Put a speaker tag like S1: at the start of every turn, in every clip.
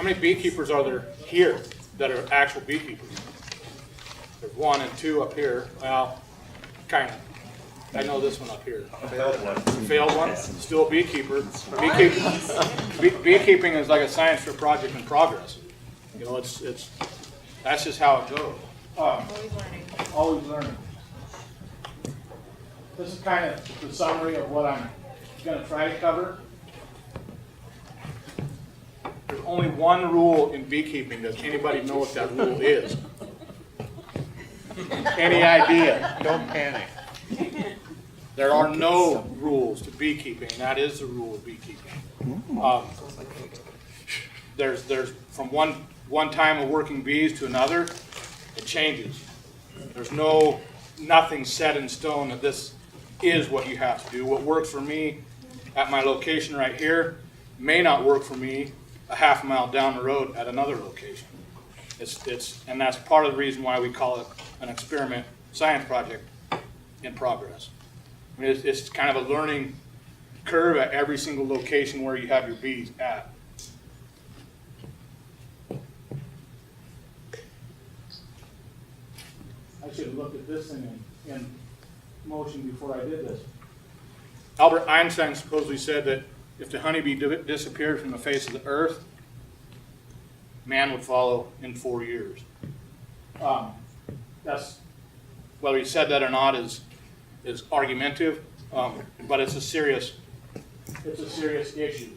S1: How many beekeepers are there here that are actual beekeepers? There's 1 and 2 up here. Well, kind of. I know this one up here. Failed one. Still a beekeeper. Beekeeping is like a science fair project in progress. You know, that's just how it goes.
S2: Always learning.
S1: Always learning. This is kind of the summary of what I'm going to try to cover. There's only one rule in beekeeping. Does anybody know what that rule is? Any idea?
S3: Don't panic.
S1: There are no rules to beekeeping. That is the rule of beekeeping. There's from one time of working bees to another, it changes. There's nothing set in stone that this is what you have to do. What works for me at my location right here may not work for me a half mile down the road at another location. And that's part of the reason why we call it an experiment science project in progress. I mean, it's kind of a learning curve at every single location where you have your bees at. I should have looked at this thing in motion before I did this. Albert Einstein supposedly said that if the honeybee disappeared from the face of the earth, man would follow in 4 years. That's, whether he said that or not is argumentative, but it's a serious issue.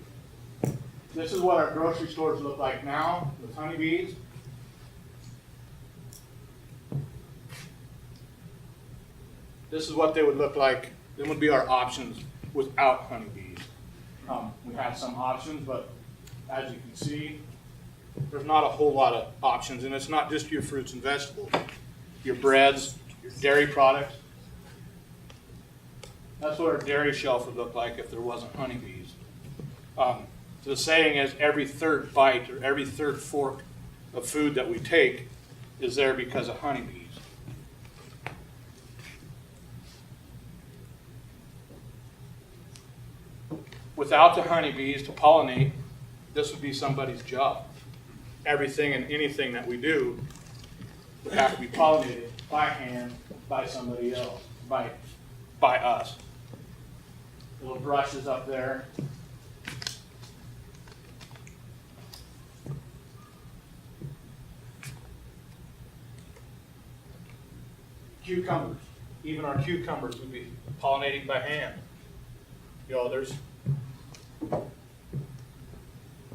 S1: This is what our grocery stores look like now with honeybees. This is what they would look like. Then would be our options without honeybees. We have some options, but as you can see, there's not a whole lot of options, and it's not just your fruits and vegetables, your breads, your dairy products. That's what our dairy shelf would look like if there wasn't honeybees. So the saying is every third bite or every third fork of food that we take is there because of honeybees. Without the honeybees to pollinate, this would be somebody's job. Everything and anything that we do would have to be pollinated by hand, by somebody else, by us. Little brushes up there. Cucumbers. Even our cucumbers would be pollinating by hand. You know, there's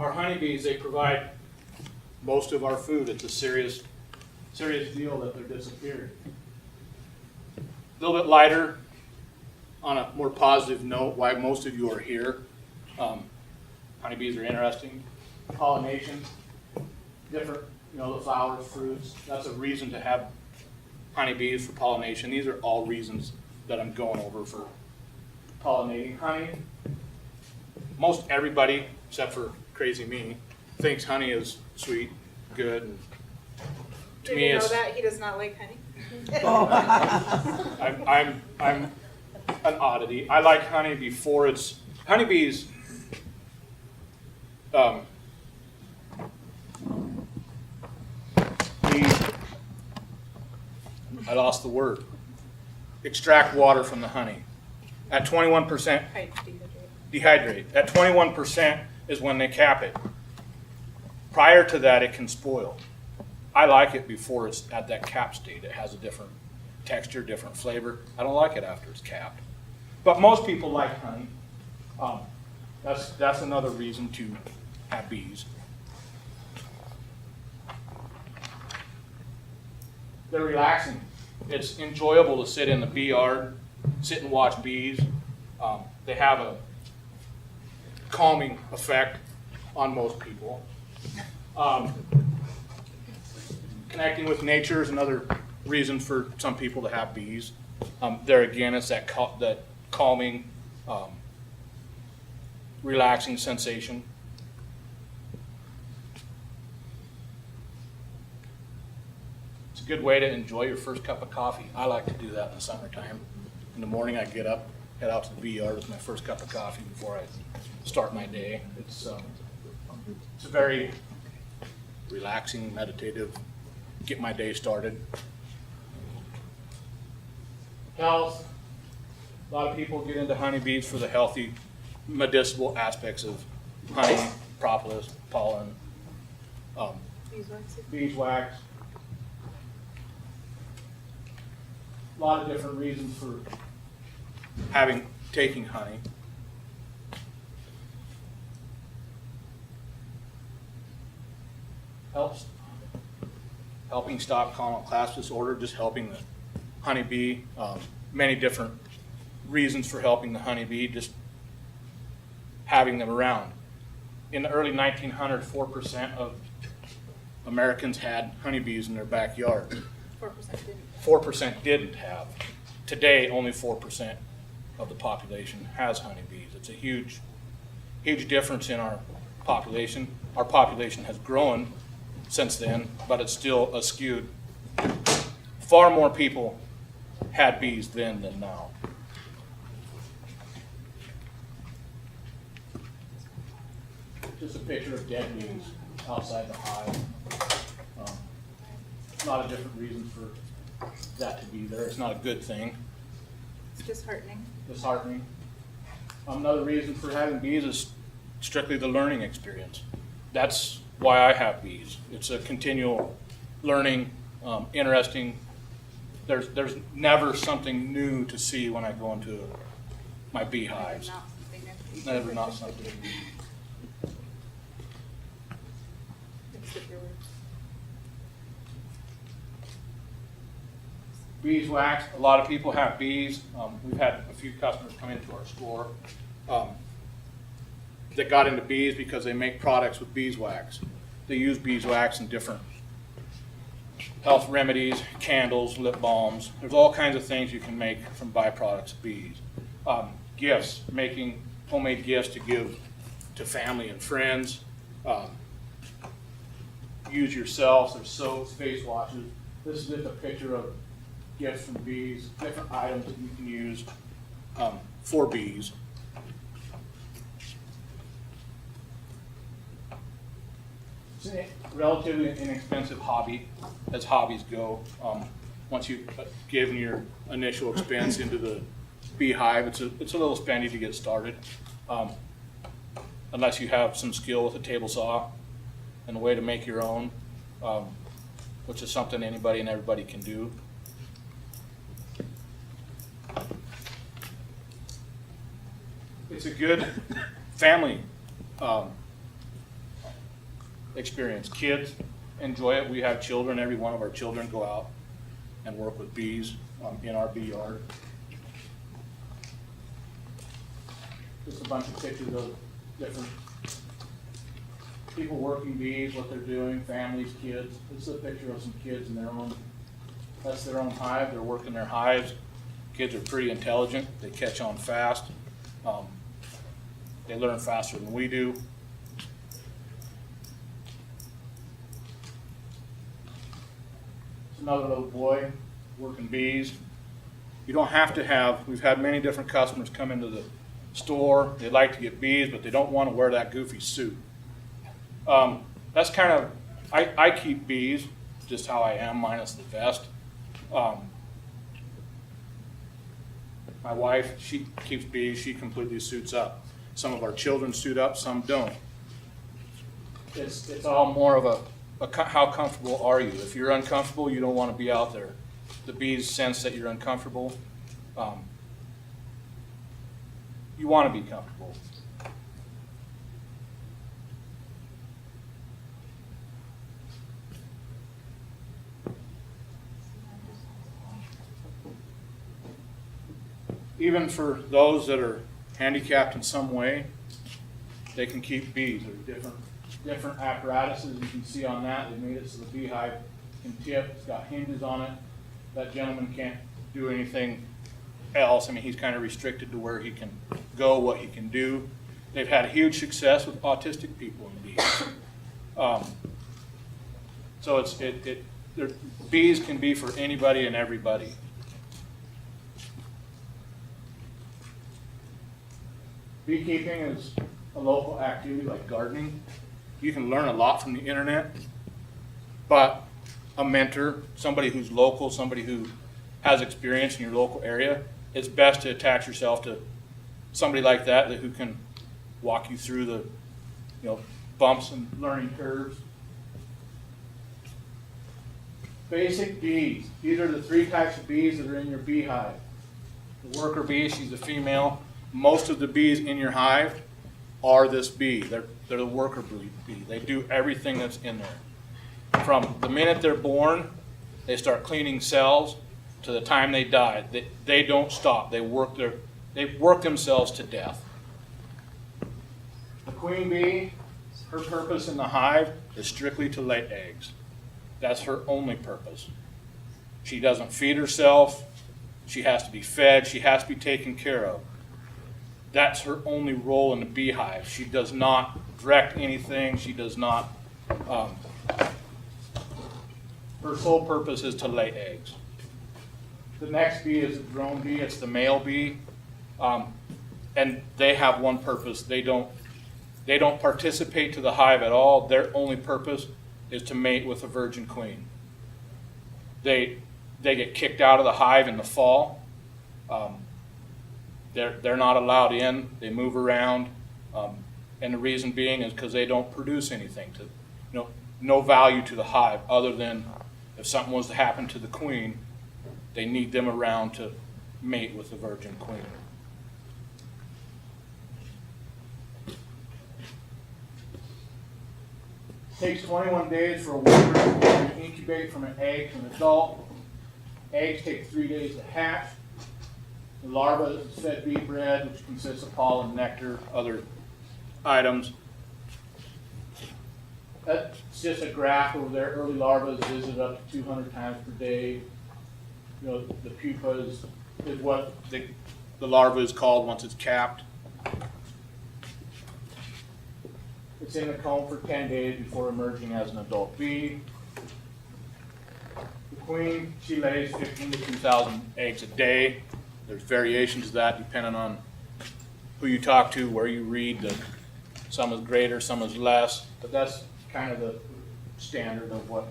S1: our honeybees, they provide most of our food. It's a serious deal that they're disappearing. A little bit lighter, on a more positive note, why most of you are here. Honeybees are interesting. Pollination, different, the flowers, fruits. That's a reason to have honeybees for pollination. These are all reasons that I'm going over for pollinating honey. Most everybody, except for crazy me, thinks honey is sweet, good. And to me,
S2: Did you know
S1: it's
S2: that he does not like honey?
S1: I'm an oddity. I like honey before it's honeybees. I lost the word. Extract water from the honey. At 21%, dehydrate. At 21% is when they cap it. Prior to that, it can spoil. I like it before it's at that cap state. It has a different texture, different flavor. I don't like it after it's capped. But most people like honey. That's another reason to have bees. They're relaxing. It's enjoyable to sit in the bee yard, sit and watch bees. They have a calming effect on most people. Connecting with nature is another reason for some people to have bees. There again, it's that calming, relaxing sensation. It's a good way to enjoy your first cup of coffee. I like to do that in the summertime. In the morning, I get up, head out to the bee yard with my first cup of coffee before I start my day. It's a very relaxing, meditative, get my day started. Health. A lot of people get into honeybees for the healthy, medicinal aspects of honey, propolis, pollen,
S2: Beeswax.
S1: beeswax. A lot of different reasons for taking honey. Helping stop common class disorder, just helping the honeybee. Many different reasons for helping the honeybee, just having them around. In the early 1900s, 4% of Americans had honeybees in their backyard.
S2: 4% didn't.
S1: 4% didn't have. Today, only 4% of the population has honeybees. It's a huge, huge difference in our population. Our population has grown since then, but it's still skewed. Far more people had bees then than now. Just a picture of dead bees outside the hive. A lot of different reasons for that to be there. It's not a good thing.
S2: It's disheartening.
S1: Disheartening. Another reason for having bees is strictly the learning experience. That's why I have bees. It's a continual learning, interesting. There's never something new to see when I go into my beehives. Never not something new. Beeswax. A lot of people have bees. We've had a few customers come into our store that got into bees because they make products with beeswax. They use beeswax in different health remedies, candles, lip balms. There's all kinds of things you can make from byproducts of bees. Gifts, making homemade gifts to give to family and friends. Use yourselves. There's soaps, face washes. This is just a picture of gifts from bees, different items that you can use for bees. It's a relatively inexpensive hobby, as hobbies go. Once you've given your initial expense into the beehive, it's a little spendy to get started, unless you have some skill with a table saw and a way to make your own, which is something anybody and everybody can do. It's a good family experience. Kids enjoy it. We have children. Every one of our children go out and work with bees in our bee yard. Just a bunch of pictures of different people working bees, what they're doing, families, kids. This is a picture of some kids in their own, that's their own hive. They're working their hives. Kids are pretty intelligent. They catch on fast. They learn faster than we do. It's another little boy working bees. You don't have to have, we've had many different customers come into the store. They like to get bees, but they don't want to wear that goofy suit. That's kind of, I keep bees just how I am, minus the vest. My wife, she keeps bees, she completely suits up. Some of our children suit up, some don't. It's all more of a how comfortable are you? If you're uncomfortable, you don't want to be out there. The bees sense that you're uncomfortable. You want to be comfortable. Even for those that are handicapped in some way, they can keep bees. There's different apparatuses you can see on that. They made it so the beehive can tip. It's got hinges on it. That gentleman can't do anything else. I mean, he's kind of restricted to where he can go, what he can do. They've had huge success with autistic people in bees. So bees can be for anybody and everybody. Beekeeping is a local activity like gardening. You can learn a lot from the internet. But a mentor, somebody who's local, somebody who has experience in your local area, it's best to attach yourself to somebody like that who can walk you through the bumps and learning curves. Basic bees. These are the 3 types of bees that are in your beehive. The worker bee, she's a female. Most of the bees in your hive are this bee. They're the worker bee. They do everything that's in there. From the minute they're born, they start cleaning cells to the time they die. They don't stop. They work themselves to death. The queen bee, her purpose in the hive is strictly to lay eggs. That's her only purpose. She doesn't feed herself. She has to be fed. She has to be taken care of. That's her only role in the beehive. She does not direct anything. She does not. Her sole purpose is to lay eggs. The next bee is a drone bee. It's the male bee, and they have one purpose. They don't participate to the hive at all. Their only purpose is to mate with a virgin queen. They get kicked out of the hive in the fall. They're not allowed in. They move around, and the reason being is because they don't produce anything no value to the hive other than if something was to happen to the queen, they need them around to mate with the virgin queen. It takes 21 days for a worker to incubate from an egg to an adult. Eggs take 3 days to hatch. The larva is fed bee bread, which consists of pollen, nectar, other items. That's just a graph over there. Early larvae visit up to 200 times per day. The pupa is what the larva is called once it's capped. It's in the comb for 10 days before emerging as an adult bee. The queen, she lays 15 to 2,000 eggs a day. There's variations of that depending on who you talk to, where you read. Some is greater, some is less, but that's kind of the standard of what.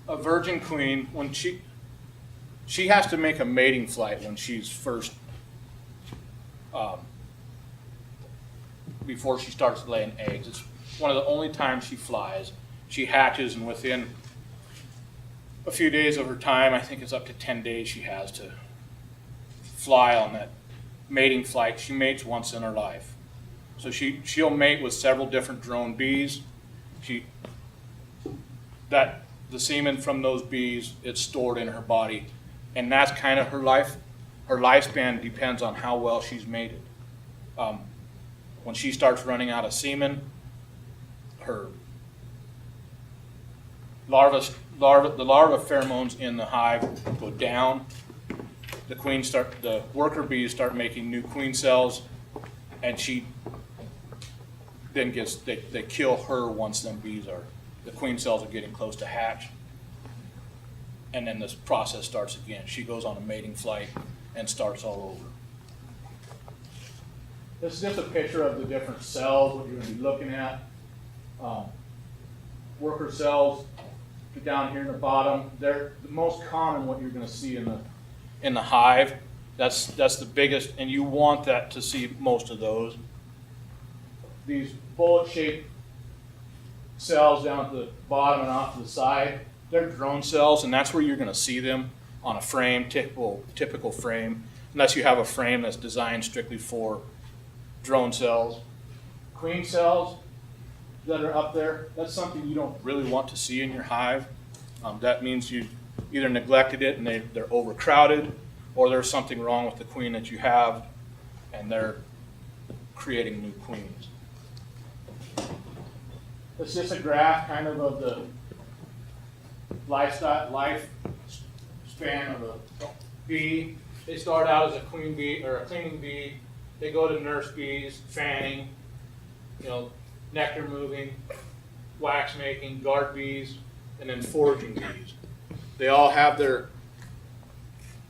S1: A virgin queen, when she has to make a mating flight when she's first, before she starts laying eggs. It's one of the only times she flies. She hatches, and within a few days of her time, I think it's up to 10 days she has to fly on that mating flight. She mates once in her life. So she'll mate with several different drone bees. The semen from those bees, it's stored in her body, and that's kind of her life. Her lifespan depends on how well she's mated. When she starts running out of semen, her the larva pheromones in the hive go down. The worker bees start making new queen cells, and she then they kill her once the queen cells are getting close to hatch. And then this process starts again. She goes on a mating flight and starts all over. This is just a picture of the different cells, what you're going to be looking at. Worker cells down here in the bottom. They're the most common what you're going to see in the hive. That's the biggest, and you want that to see most of those. These bullet-shaped cells down at the bottom and off to the side, they're drone cells, and that's where you're going to see them on a frame, typical frame, unless you have a frame that's designed strictly for drone cells. Queen cells that are up there, that's something you don't really want to see in your hive. That means you either neglected it and they're overcrowded, or there's something wrong with the queen that you have and they're creating new queens. It's just a graph kind of the life span of a bee. They start out as a queen bee or a cleaning bee. They go to nurse bees, fanning, nectar moving, wax making, guard bees, and then foraging bees. They all have their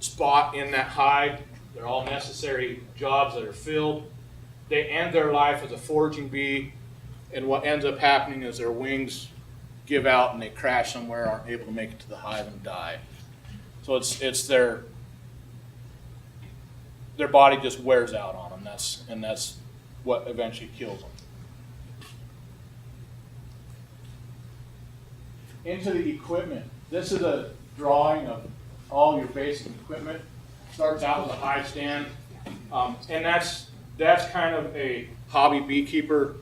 S1: spot in that hive. They're all necessary jobs that are filled. they end their life as a foraging bee, and what ends up happening is their wings give out and they crash somewhere, aren't able to make it to the hive, and die. So it's their body just wears out on them. That's what eventually kills them. Into the equipment. This is a drawing of all your basic equipment. Starts out with a hive stand, and that's kind of a hobby beekeeper.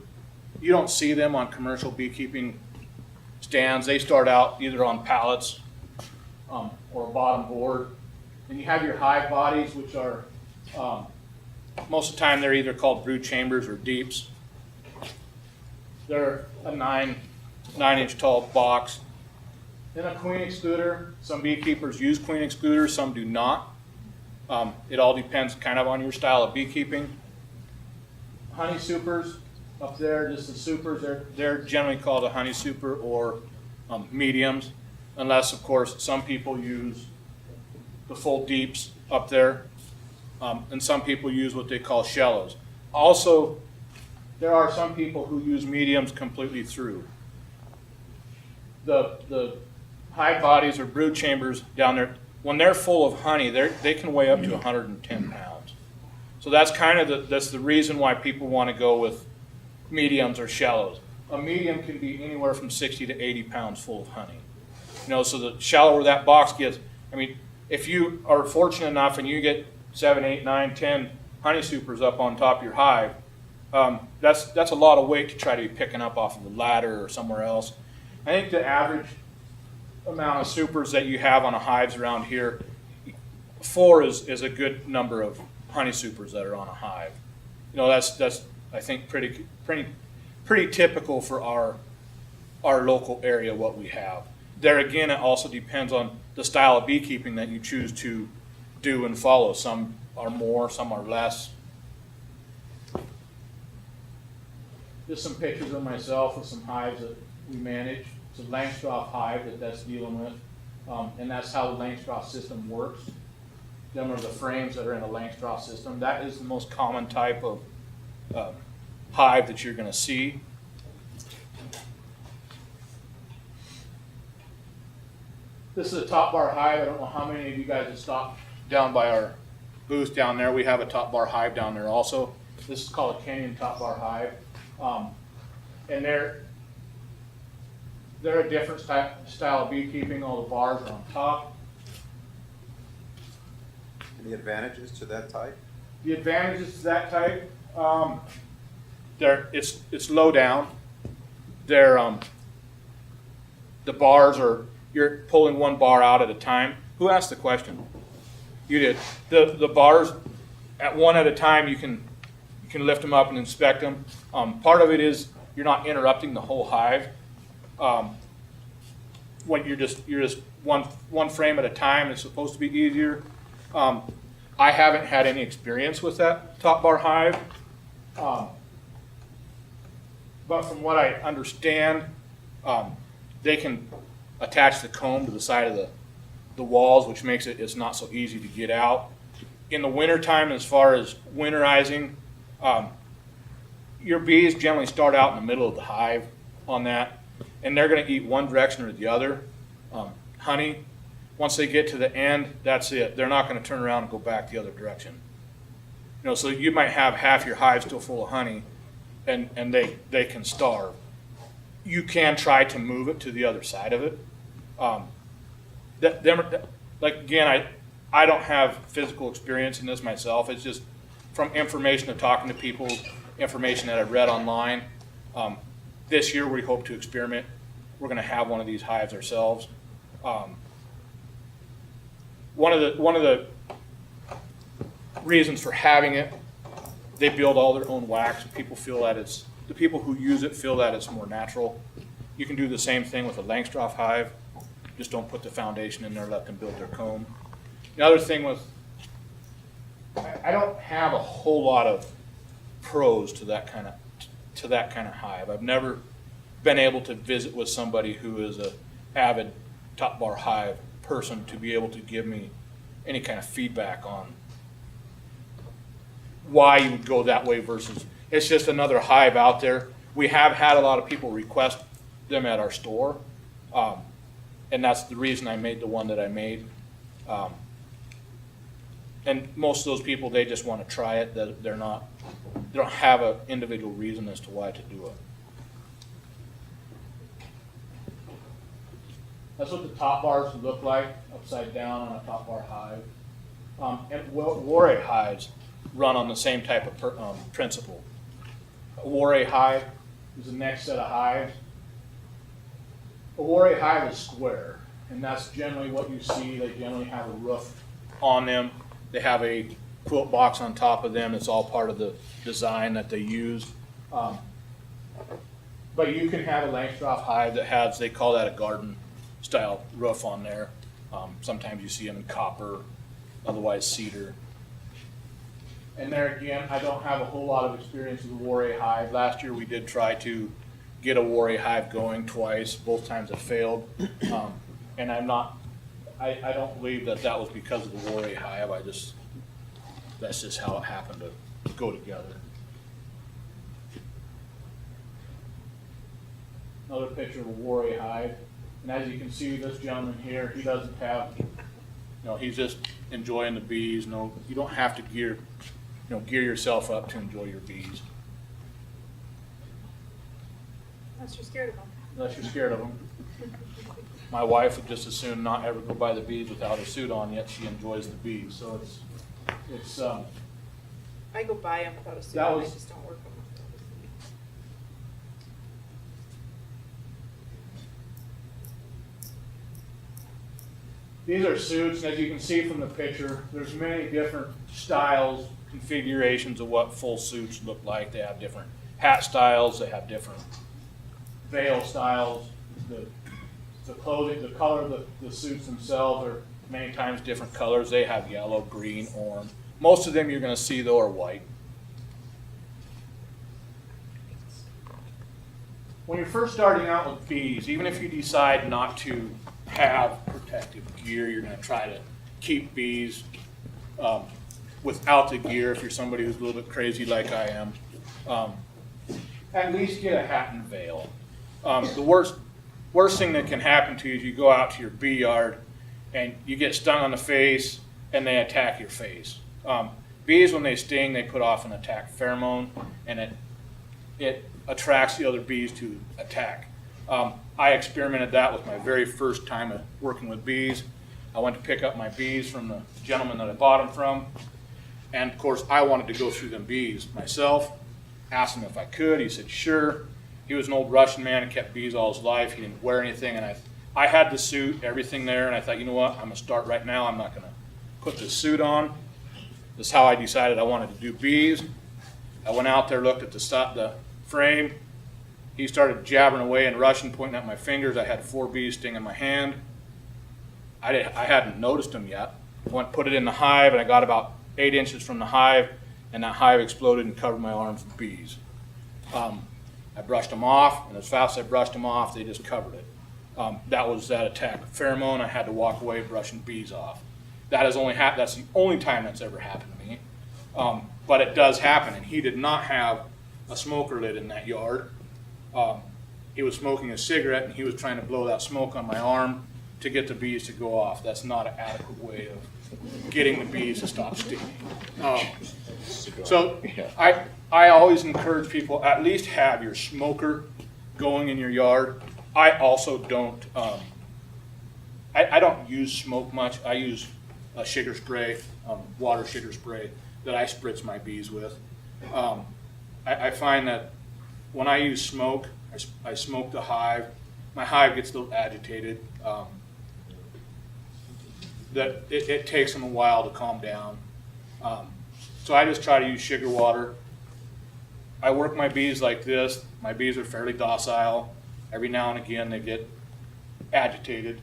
S1: You don't see them on commercial beekeeping stands. They start out either on pallets or a bottom board. Then you have your hive bodies, which are most of the time they're either called brood chambers or deeps. They're a 9-inch tall box. Then a queen excluder. Some beekeepers use queen excluders, some do not. It all depends kind of on your style of beekeeping. Honey supers up there, just the supers, they're generally called a honey super or mediums, unless of course some people use the full deeps up there, and some people use what they call shallows. Also, there are some people who use mediums completely through. The hive bodies or brood chambers down there, when they're full of honey, they can weigh up to 110 pounds. So that's kind of that's the reason why people want to go with mediums or shallows. A medium can be anywhere from 60 to 80 pounds full of honey. So the shallower that box gets, if you are fortunate enough and you get 7, 8, 9, 10 honey supers up on top of your hive, that's a lot of weight to try to be picking up off of a ladder or somewhere else. I think the average amount of supers that you have on a hives around here, 4 is a good number of honey supers that are on a hive. That's I think pretty typical for our local area what we have. There again, it also depends on the style of beekeeping that you choose to do and follow. Some are more, some are less. Just some pictures of myself with some hives that we manage. It's a Langstroth hive that's dealing with, and that's how the Langstroth system works. Them are the frames that are in a Langstroth system. That is the most common type of hive that you're going to see. This is a top bar hive. I don't know how many of you guys have stopped down by our booth down there. We have a top bar hive down there also. This is called a Kenyan top bar hive, and they're a different style of beekeeping. All the bars are on top.
S3: Any advantages to that type?
S1: The advantages to that type, it's low down. The bars are, you're pulling one bar out at a time. Who asked the question? You did. The bars at one at a time, you can lift them up and inspect them. Part of it is you're not interrupting the whole hive. When you're just one frame at a time, it's supposed to be easier. I haven't had any experience with that top bar hive, but from what I understand, they can attach the comb to the side of the walls, which makes it's not so easy to get out. In the wintertime, as far as winterizing, your bees generally start out in the middle of the hive on that, and they're going to eat one direction or the other. Honey, once they get to the end, that's it. They're not going to turn around and go back the other direction. So you might have half your hive still full of honey, and they can starve. You can try to move it to the other side of it. Again, I don't have physical experience in this myself. It's just from information of talking to people, information that I've read online. This year we hope to experiment. We're going to have one of these hives ourselves. One of the reasons for having it, they build all their own wax. People feel that the people who use it feel that it's more natural. You can do the same thing with a Langstroth hive. Just don't put the foundation in there, let them build their comb. The other thing I don't have a whole lot of pros to that kind of hive. I've never been able to visit with somebody who is an avid top bar hive person to be able to give me any kind of feedback on why you would go that way versus It's just another hive out there. We have had a lot of people request them at our store, and that's the reason I made the one that I made. And most of those people, they just want to try it. They don't have an individual reason as to why to do it. That's what the top bars would look like, upside down on a top bar hive. And Warre hives run on the same type of principle. A Warre hive is the next set of hives. A Warre hive is square, and that's generally what you see. They generally have a roof on them. They have a quilt box on top of them. It's all part of the design that they use. But you can have a Langstroth hive that has, they call that a garden style roof on there. Sometimes you see them in copper, otherwise cedar. And there again, I don't have a whole lot of experience with a Warre hive. Last year we did try to get a Warre hive going twice. Both times it failed. And I don't believe that was because of the Warre hive. That's just how it happened to go together. Another picture of a Warre hive. And as you can see, this gentleman here, he doesn't have, he's just enjoying the bees. No, you don't have to gear yourself up to enjoy your bees.
S2: Unless you're scared of them.
S1: Unless you're scared of them. My wife would just as soon not ever go by the bees without her suit on, yet she enjoys the bees. So it's
S2: I go by them without a suit
S1: That
S2: on,
S1: was-
S2: I just don't work them.
S1: These are suits, and as you can see from the picture, there's many different styles, configurations of what full suits look like. They have different hat styles, they have different veil styles. The clothing, the color of the suits themselves are many times different colors. They have yellow, green, orange. Most of them you're going to see though are white. When you're first starting out with bees, even if you decide not to have protective gear, you're going to try to keep bees without the gear. If you're somebody who's a little bit crazy like I am, at least get a hat and veil. The worst thing that can happen to you is you go out to your bee yard and you get stung on the face and they attack your face. Bees, when they sting, they put off an attack pheromone, and it attracts the other bees to attack. I experimented that with my very first time of working with bees. I went to pick up my bees from the gentleman that I bought them from, and of course I wanted to go through them bees myself. Asked him if I could. He said sure. He was an old Russian man and kept bees all his life. He didn't wear anything, and I had the suit, everything there, and I thought, you know what, I'm going to start right now. I'm not going to put this suit on. This is how I decided I wanted to do bees. I went out there, looked at the frame. He started jabbering away in Russian, pointing at my fingers. I had 4 bees stinging my hand. I hadn't noticed them yet. I went, put it in the hive, and I got about 8 inches from the hive, and that hive exploded and covered my arms with bees. I brushed them off, and as fast as I brushed them off, they just covered it. That was that attack pheromone. I had to walk away brushing bees off. That's the only time that's ever happened to me. But it does happen, and he did not have a smoker lid in that yard. He was smoking a cigarette, and he was trying to blow that smoke on my arm to get the bees to go off. That's not an adequate way of getting the bees to stop stinging. So I always encourage people, at least have your smoker going in your yard. I also don't, I don't use smoke much. I use a sugar spray, water sugar spray that I spritz my bees with. I find that when I use smoke, I smoke the hive. My hive gets a little agitated. That it takes them a while to calm down. So I just try to use sugar water. I work my bees like this. My bees are fairly docile. Every now and again they get agitated.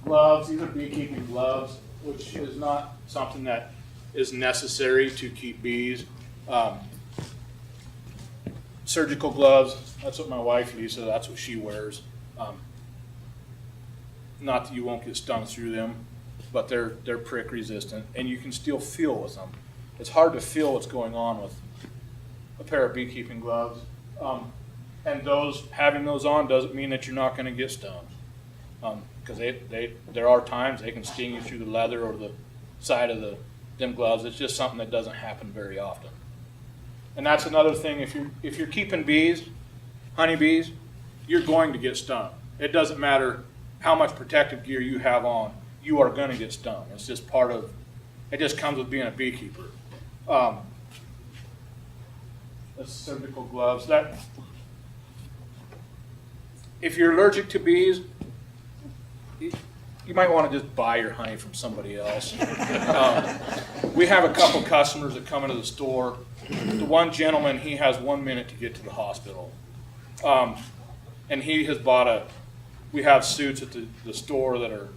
S1: Gloves, these are beekeeping gloves, which is not something that is necessary to keep bees. Surgical gloves, that's what my wife Lisa, that's what she wears. Not that you won't get stung through them. but they're prick resistant, and you can still feel with them. It's hard to feel what's going on with a pair of beekeeping gloves. And having those on doesn't mean that you're not going to get stung. Because there are times they can sting you through the leather or the side of them gloves. It's just something that doesn't happen very often. And that's another thing. If you're keeping bees, honeybees, you're going to get stung. It doesn't matter how much protective gear you have on. You are going to get stung. It's just it just comes with being a beekeeper. That's surgical gloves. If you're allergic to bees, you might want to just buy your honey from somebody else. We have a couple customers that come into the store. The one gentleman, he has 1 minute to get to the hospital. And he has we have suits at the store that are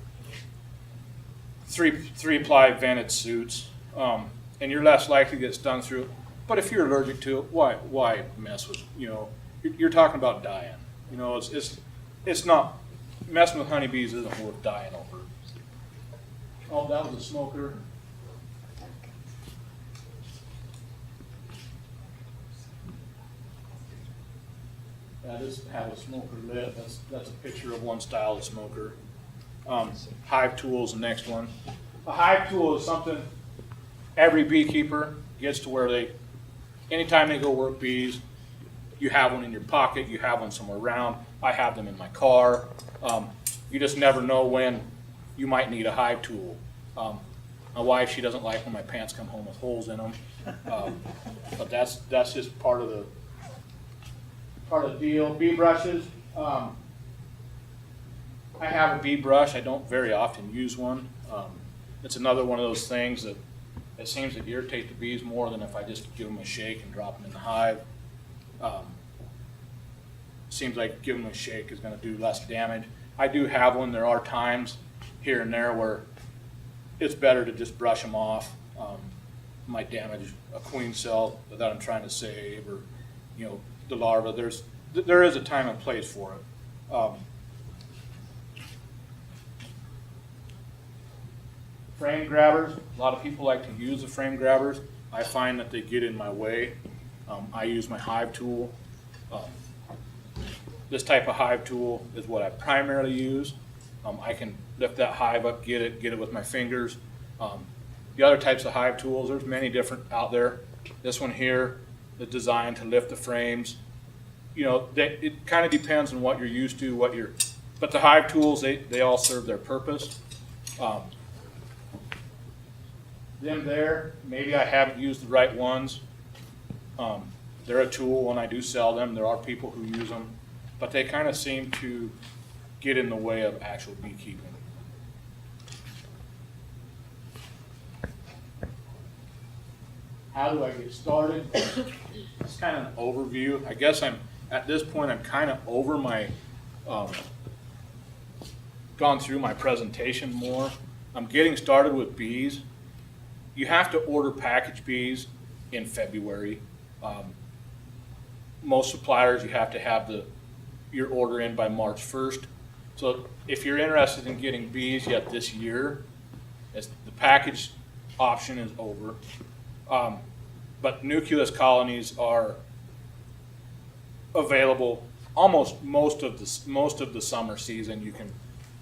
S1: three-ply vented suits. And you're less likely to get stung through it. But if you're allergic to it, why mess with, you're talking about dying. It's not, messing with honeybees isn't worth dying over. Oh, that was a smoker. I just have a smoker lit. That's a picture of one style of smoker. Hive tool is the next one. A hive tool is something every beekeeper gets to where anytime they go work bees, you have one in your pocket, you have one somewhere around. I have them in my car. You just never know when you might need a hive tool. My wife, she doesn't like when my pants come home with holes in them. But that's just part of the deal. Bee brushes. I have a bee brush. I don't very often use one. It's another one of those things that it seems to irritate the bees more than if I just give them a shake and drop them in the hive. Seems like giving them a shake is going to do less damage. I do have one. There are times here and there where it's better to just brush them off. Might damage a queen cell that I'm trying to save, or the larva. There is a time and place for it. Frame grabbers. A lot of people like to use the frame grabbers. I find that they get in my way. I use my hive tool. This type of hive tool is what I primarily use. I can lift that hive up, get it with my fingers. The other types of hive tools, there's many different out there. This one here is designed to lift the frames. It kind of depends on what you're used to, but the hive tools, they all serve their purpose. Them there, maybe I haven't used the right ones. They're a tool and I do sell them. There are people who use them, but they kind of seem to get in the way of actual beekeeping. How do I get started? It's kind of an overview. I guess at this point I'm kind of over my, gone through my presentation more. I'm getting started with bees. You have to order package bees in February. Most suppliers, you have to have your order in by March 1st. So if you're interested in getting bees yet this year, the package option is over. But nucleus colonies are available almost most of the summer season. You can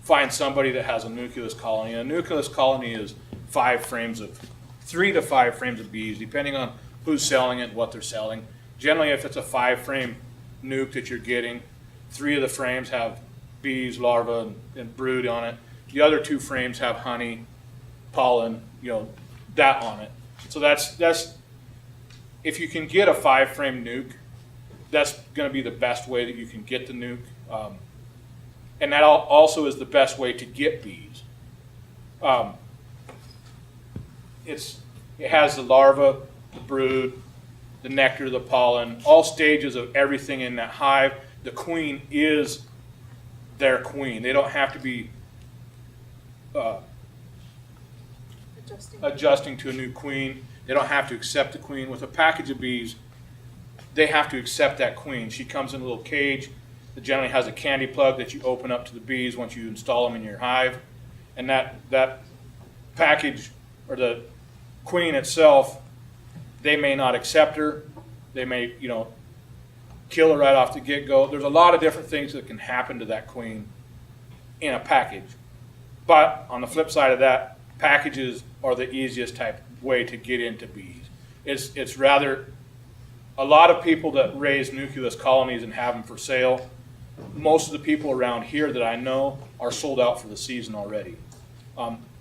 S1: find somebody that has a nucleus colony. A nucleus colony is 3 to 5 frames of bees, depending on who's selling it, what they're selling. Generally, if it's a 5-frame nuke that you're getting, 3 of the frames have bees, larvae, and brood on it. The other 2 frames have honey, pollen, that on it. So that's if you can get a 5-frame nuke, that's going to be the best way that you can get the nuke. And that also is the best way to get bees. It has the larva, the brood, the nectar, the pollen, all stages of everything in that hive. The queen is their queen. They don't have to be adjusting to a new queen. They don't have to accept the queen. With a package of bees, they have to accept that queen. She comes in a little cage that generally has a candy plug that you open up to the bees once you install them in your hive. And that package or the queen itself, they may not accept her. They may, kill her right off the get-go. There's a lot of different things that can happen to that queen in a package. But on the flip side of that, packages are the easiest type way to get into bees. It's rather, a lot of people that raise nucleus colonies and have them for sale, most of the people around here that I know are sold out for the season already.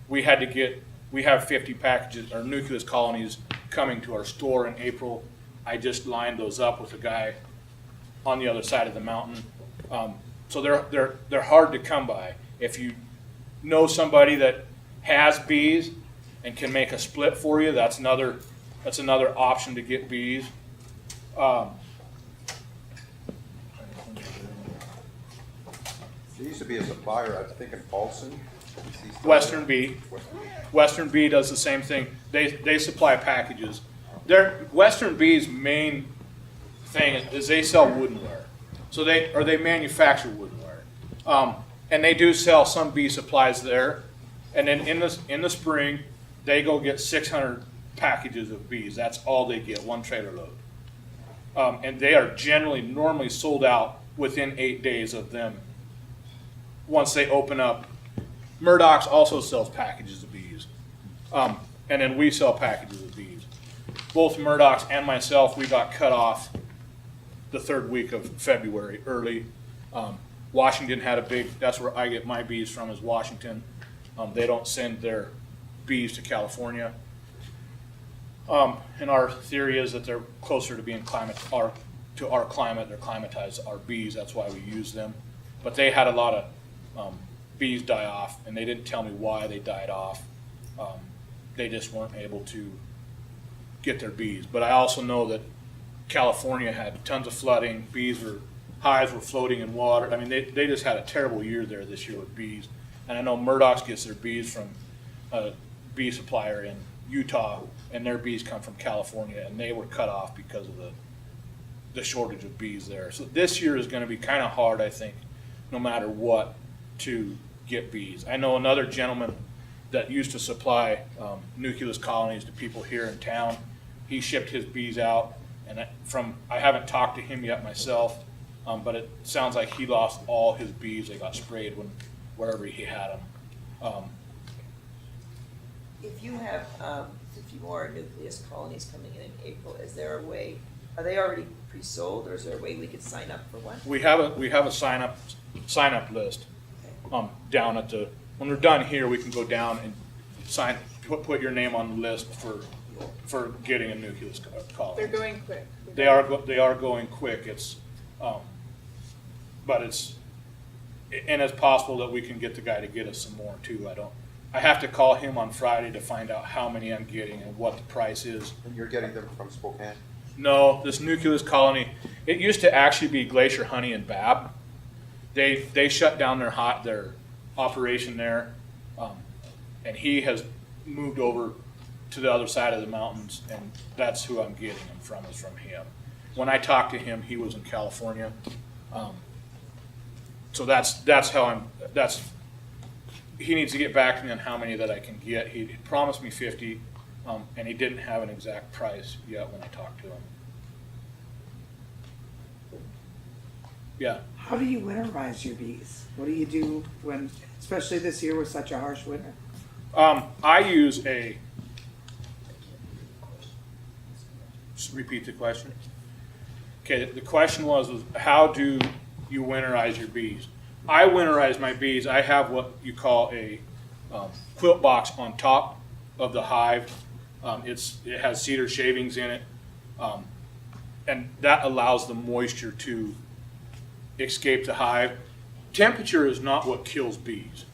S1: We have 50 packages or nucleus colonies coming to our store in April. I just lined those up with a guy on the other side of the mountain. So they're hard to come by. If you know somebody that has bees and can make a split for you, that's another option to get bees.
S3: There used to be a supplier, I think in Paulson. Is he still
S1: Western
S3: there?
S1: Bee. Western Bee does the same thing. They supply packages. Western Bee's main thing is they sell woodenware. So they manufacture woodenware. And they do sell some bee supplies there. And then in the spring, they go get 600 packages of bees. That's all they get, one trailer load. And they are normally sold out within 8 days of them. Once they open up, Murdoch's also sells packages of bees. And then we sell packages of bees. Both Murdoch's and myself, we got cut off the third week of February early. Washington had that's where I get my bees from, is Washington. They don't send their bees to California. And our theory is that they're closer to being to our climate. They're climatized, our bees, that's why we use them. But they had a lot of bees die off, and they didn't tell me why they died off. They just weren't able to get their bees. But I also know that California had tons of flooding. Hives were floating in water. I mean, they just had a terrible year there this year with bees. And I know Murdoch's gets their bees from a bee supplier in Utah, and their bees come from California, and they were cut off because of the shortage of bees there. So this year is going to be kind of hard, I think, no matter what, to get bees. I know another gentleman that used to supply nucleus colonies to people here in town. He shipped his bees out, and I haven't talked to him yet myself, but it sounds like he lost all his bees. They got sprayed wherever he had them.
S4: If you have 50 more nucleus colonies coming in April, is there a way, are they already pre-sold, or is there a way we could sign up for one?
S1: We have a sign up list.
S4: Okay.
S1: Down when we're done here, we can go down and put your name on the list for getting a nucleus colony.
S2: They're going quick.
S1: They are going quick. But it's possible that we can get the guy to get us some more too. I have to call him on Friday to find out how many I'm getting and what the price is.
S3: And you're getting them from Spokane?
S1: No, this nucleus colony, it used to actually be Glacier Honey and Bab. They shut down their operation there, and he has moved over to the other side of the mountains, and that's who I'm getting them from, is from him. When I talked to him, he was in California. So that's how he needs to get back to me on how many that I can get. He promised me 50, and he didn't have an exact price yet when I talked to him. Yeah.
S5: How do you winterize your bees? What do you do especially this year with such a harsh winter?
S1: I use just repeat the question. Okay, the question was how do you winterize your bees? I winterize my bees. I have what you call a quilt box on top of the hive. It has cedar shavings in it, and that allows the moisture to escape the hive. Temperature is not what kills bees.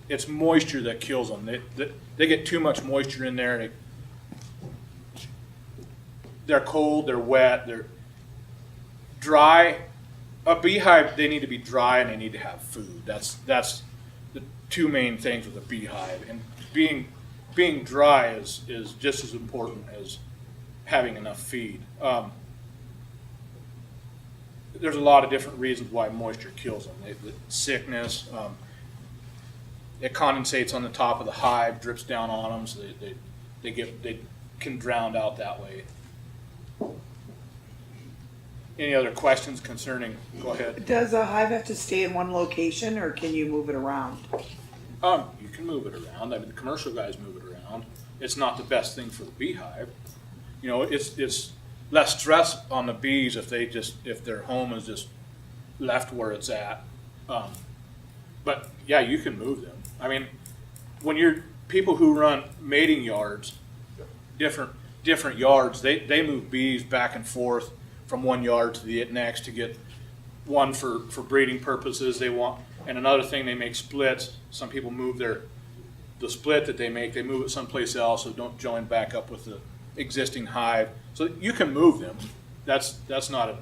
S1: It's moisture that kills them. They get too much moisture in there. They're cold, they're wet, they're dry. A beehive, they need to be dry and they need to have food. That's the two main things with a beehive. And being dry is just as important as having enough feed. There's a lot of different reasons why moisture kills them. Sickness. it condensates on the top of the hive, drips down on them, so they can drown out that way. Any other questions concerning? Go ahead.
S5: Does a hive have to stay in one location, or can you move it around?
S1: You can move it around. I mean, the commercial guys move it around. It's not the best thing for the beehive. You know, it's less stress on the bees if their home is just left where it's at. But yeah, you can move them. I mean, when you're people who run mating yards, different yards, they move bees back and forth from one yard to the next to get one for breeding purposes. They want, and another thing, they make splits. Some people move the split that they make, they move it someplace else, so don't join back up with the existing hive. So you can move them. That's not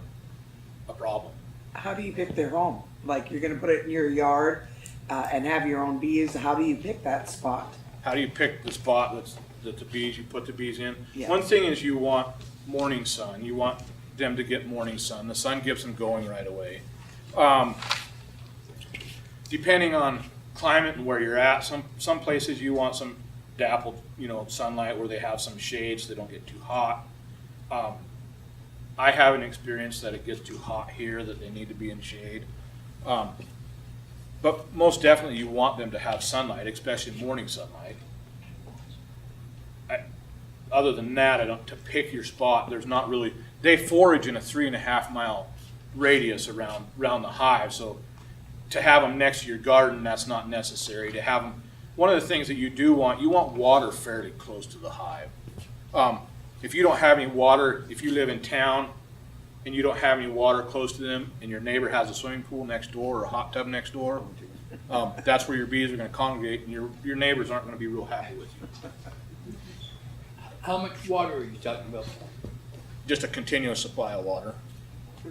S1: a problem.
S5: How do you pick their home? Like, you're gonna put it in your yard and have your own bees. How do you pick that spot?
S1: How do you pick the spot that the bees, you put the bees in?
S5: Yeah.
S1: One thing is you want morning sun. You want them to get morning sun. The sun gives them going right away. Depending on climate and where you're at, some places you want some dappled, sunlight where they have some shade so they don't get too hot. I haven't experienced that it gets too hot here that they need to be in shade. But most definitely you want them to have sunlight, especially morning sunlight. Other than that, to pick your spot, there's not really, they forage in a 3.5 mile radius around the hive, so to have them next to your garden, that's not necessary. To have them, one of the things that you want water fairly close to the hive. If you don't have any water, if you live in town and you don't have any water close to them and your neighbor has a swimming pool next door or a hot tub next door, that's where your bees are going to congregate, and your neighbors aren't going to be real happy with you.
S6: How much water are you talking about?
S1: Just a continuous supply of water.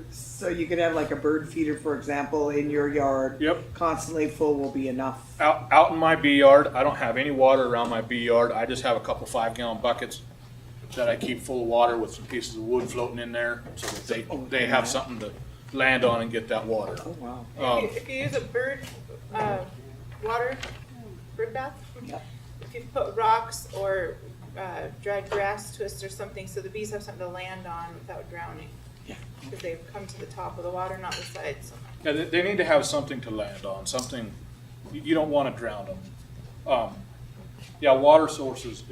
S5: So you could have like a bird feeder, for example, in your yard.
S1: Yep.
S5: Constantly full will be enough.
S1: Out in my bee yard, I don't have any water around my bee yard. I just have a couple 5-gallon buckets that I keep full of water with some pieces of wood floating in there, so that they have something to land on and get that water.
S5: Oh, wow.
S2: If you use a bird bath,
S5: Yeah.
S2: if you put rocks or dried grass twists or something, so the bees have something to land on without drowning.
S5: Yeah.
S2: Because they come to the top of the water, not the sides.
S1: Yeah, they need to have something to land on, something, you don't want to drown them. Water sources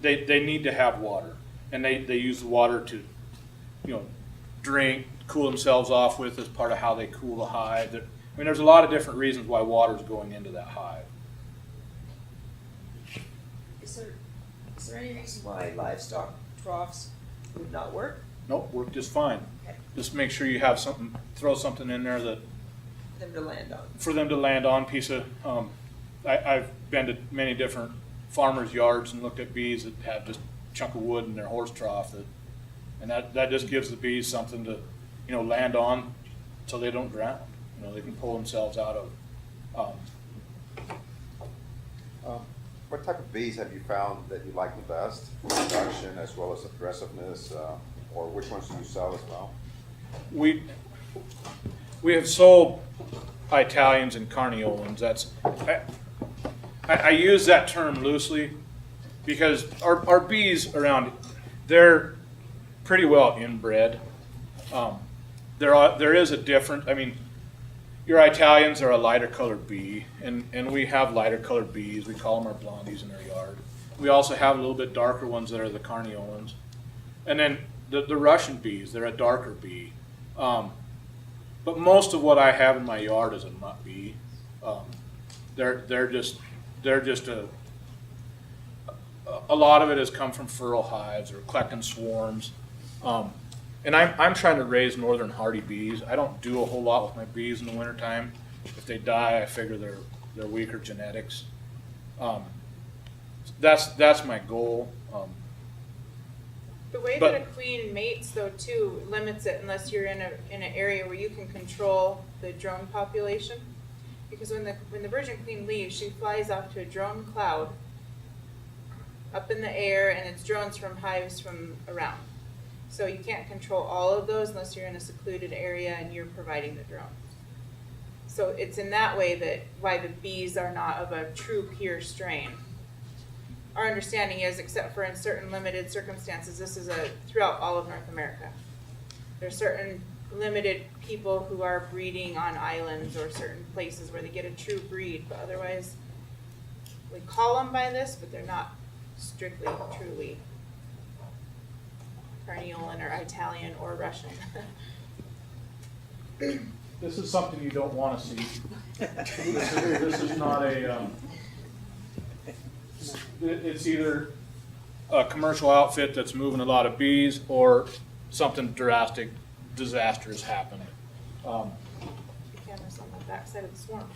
S1: they need to have water, and they use the water to, drink, cool themselves off with as part of how they cool the hive. There's a lot of different reasons why water is going into that hive.
S4: Is there any reason why livestock troughs would not work?
S1: Nope, work just fine.
S4: Okay.
S1: Just make sure you have something, throw something in there that
S4: For them to land on?
S1: for them to land on. I've been to many different farmers' yards and looked at bees that have just a chunk of wood in their horse trough, and that just gives the bees something to, land on, so they don't drown. They can pull themselves out of.
S3: What type of bees have you found that you like the best? Production as well as aggressiveness, or which ones do you sell as well?
S1: We have sold Italians and Carniolans. I use that term loosely because our bees around, they're pretty well inbred. There is a difference. Your Italians are a lighter colored bee, and we have lighter colored bees. We call them our blondies in our yard. We also have a little bit darker ones that are the Carniolans. And then the Russian bees, they're a darker bee. But most of what I have in my yard is a nut bee. They're just a lot of it has come from feral hives or collecting swarms. And I'm trying to raise northern hardy bees. I don't do a whole lot with my bees in the wintertime. If they die, I figure they're weaker genetics. That's my goal.
S2: The way
S1: But-
S2: that a queen mates, though, too, limits it unless you're in an area where you can control the drone population. Because when the virgin queen leaves, she flies off to a drone cloud up in the air, and it's drones from hives from around. So you can't control all of those unless you're in a secluded area and you're providing the drones. So it's in that way that why the bees are not of a true pure strain. Our understanding is, except for in certain limited circumstances, this is throughout all of North America. There's certain limited people who are breeding on islands or certain places where they get a true breed, but otherwise, we call them by this, but they're not strictly, truly Carniolan or Italian or Russian.
S1: This is something you don't want to see. This is not a, it's either a commercial outfit that's moving a lot of bees or something drastic, disaster has happened.
S2: The camera's on the backside of the swarm.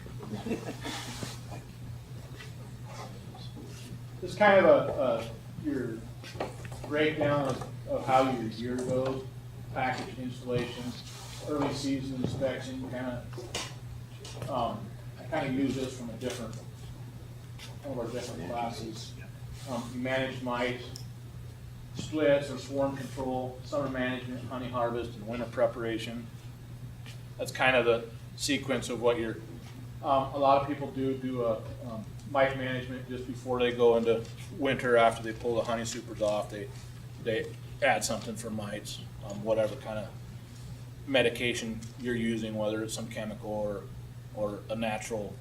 S1: This is kind of your breakdown of how your year goes, package installations, early season inspection, I kind of use this from one of our different classes. You manage mites, splits or swarm control, summer management, honey harvest, and winter preparation. That's kind of the sequence of what you're, a lot of people do a mite management just before they go into winter. After they pull the honey supers off, they add something for mites, whatever kind of medication you're using, whether it's some chemical or a natural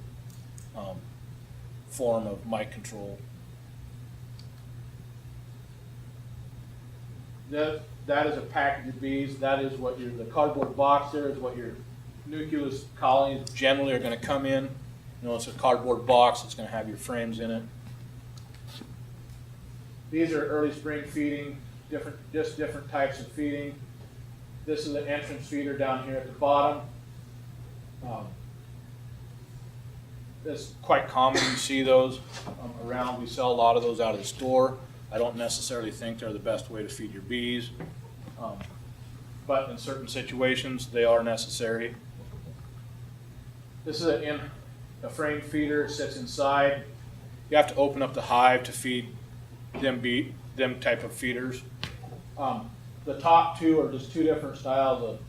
S1: form of mite control. That is a package of bees. That is what the cardboard box there is what your nucleus colonies generally are going to come in. You know, it's a cardboard box. It's going to have your frames in it. These are early spring feeding, different types of feeding. This is an entrance feeder down here at the bottom. It's quite common you see those around. We sell a lot of those out of the store. I don't necessarily think they're the best way to feed your bees, but in certain situations they are necessary. This is a frame feeder. It sits inside. You have to open up the hive to feed them type of feeders. The top two are just two different styles of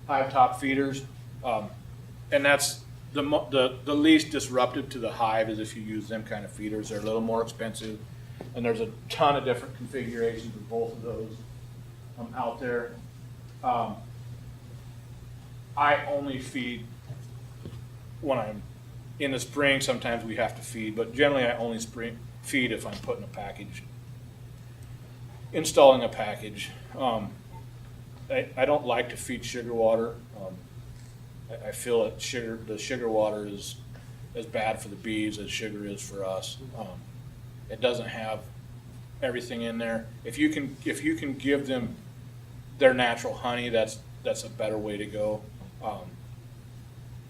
S1: hive top feeders, and that's the least disruptive to the hive is if you use them kind of feeders. They're a little more expensive, and there's a ton of different configurations of both of those out there. I only feed when I'm in the spring. Sometimes we have to feed, but generally I only feed if I'm putting a package, installing a package. I don't like to feed sugar water. I feel that the sugar water is as bad for the bees as sugar is for us. It doesn't have everything in there. If you can give them their natural honey, that's a better way to go.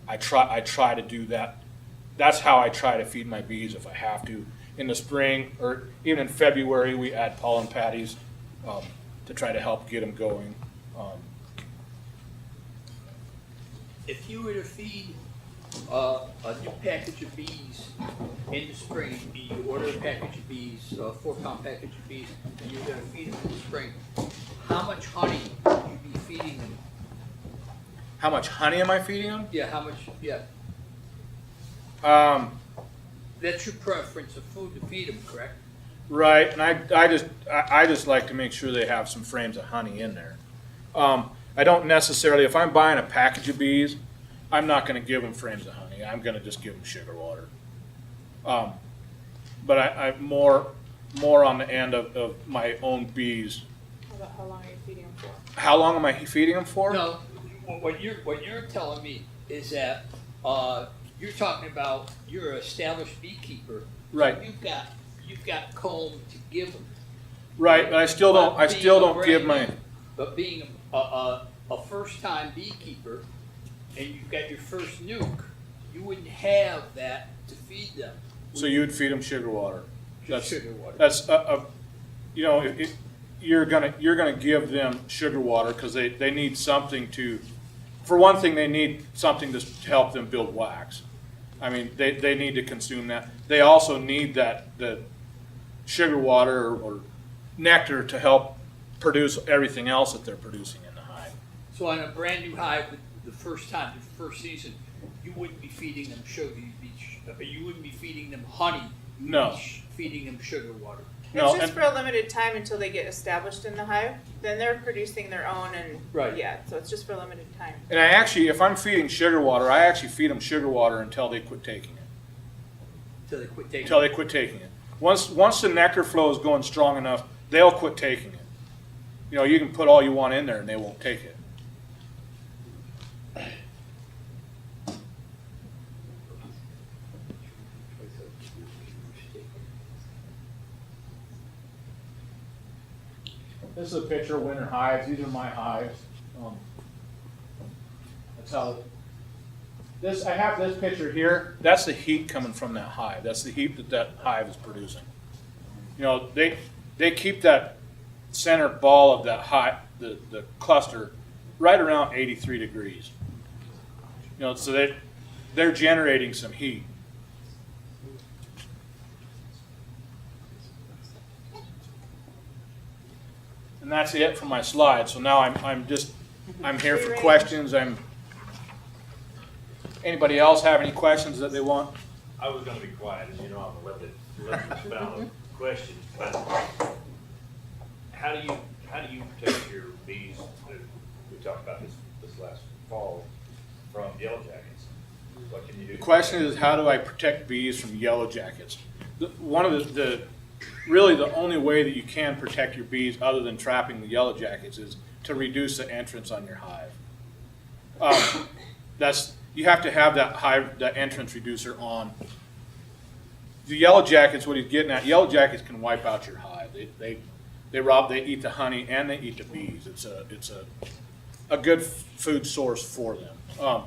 S1: I try to do that. That's how I try to feed my bees if I have to. In the spring or even in February, we add pollen patties to try to help get them going.
S6: If you were to feed a new package of bees in the spring, you order a package of bees, a 4-pound package of bees, and you're going to feed them in the spring, how much honey would you be feeding them?
S1: How much honey am I feeding them?
S6: Yeah, how much, yeah. That's your preference of food to feed them, correct?
S1: Right, and I just like to make sure they have some frames of honey in there. I don't necessarily, if I'm buying a package of bees, I'm not going to give them frames of honey. I'm going to just give them sugar water. But I'm more on the end of my own bees.
S2: How long are you feeding them for?
S1: How long am I feeding them for?
S6: No, what you're telling me is that you're talking about you're an established beekeeper.
S1: Right.
S6: So you've got comb to give them.
S1: Right, but I still don't give my.
S6: But being a first-time beekeeper, and you've got your first nuke, you wouldn't have that to feed them.
S1: So you would feed them sugar water.
S6: Just sugar water.
S1: That's you know, you're gonna give them sugar water because they need something to. For one thing, they need something to help them build wax. I mean, they need to consume that. They also need the sugar water or nectar to help produce everything else that they're producing in the hive.
S6: So on a brand new hive the first time, the first season, you wouldn't be feeding them sugar. You wouldn't be feeding them honey. You'd
S1: No.
S6: be feeding them sugar water.
S1: No,
S2: It's just
S1: and-
S2: for a limited time until they get established in the hive. Then they're producing their own and,
S6: Right.
S2: yeah, so it's just for a limited time.
S1: And I actually, if I'm feeding sugar water, I actually feed them sugar water until they quit taking it.
S6: Until they quit taking
S1: Until they quit taking it. Once the nectar flow is going strong enough, they'll quit taking it. You know, you can put all you want in there and they won't take it. This is a picture of winter hives. These are my hives. That's how. I have this picture here. That's the heat coming from that hive. That's the heat that hive is producing. You know, they keep that center ball of that hive, the cluster, right around 83 degrees. You know, so they're generating some heat. And that's it for my slide. So now I'm here for questions. Anybody else have any questions that they want?
S7: I was gonna be quiet, as you know, I'm a limited amount of questions, but how do you protect your bees, we talked about this last fall, from yellow jackets? What can you do?
S1: The question is, how do I protect bees from yellow jackets? One of really the only way that you can protect your bees other than trapping the yellow jackets is to reduce the entrance on your hive. You have to have that entrance reducer on. The yellow jackets, what he's getting at, yellow jackets can wipe out your hive. They eat the honey and they eat the bees. It's a good food source for them. I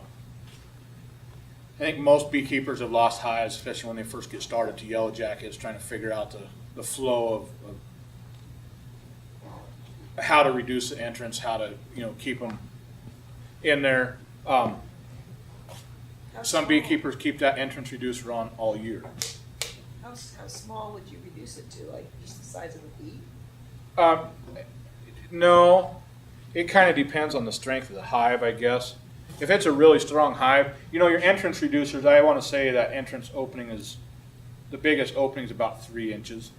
S1: think most beekeepers have lost hives, especially when they first get started, to yellow jackets, trying to figure out the flow of how to reduce the entrance, how to keep them in there. Some beekeepers keep that entrance reducer on all year.
S4: How small would you reduce it to, like just the size of a bee?
S1: No, it kind of depends on the strength of the hive, I guess. If it's a really strong hive, your entrance reducers, I want to say that entrance opening the biggest opening is about 3 inches.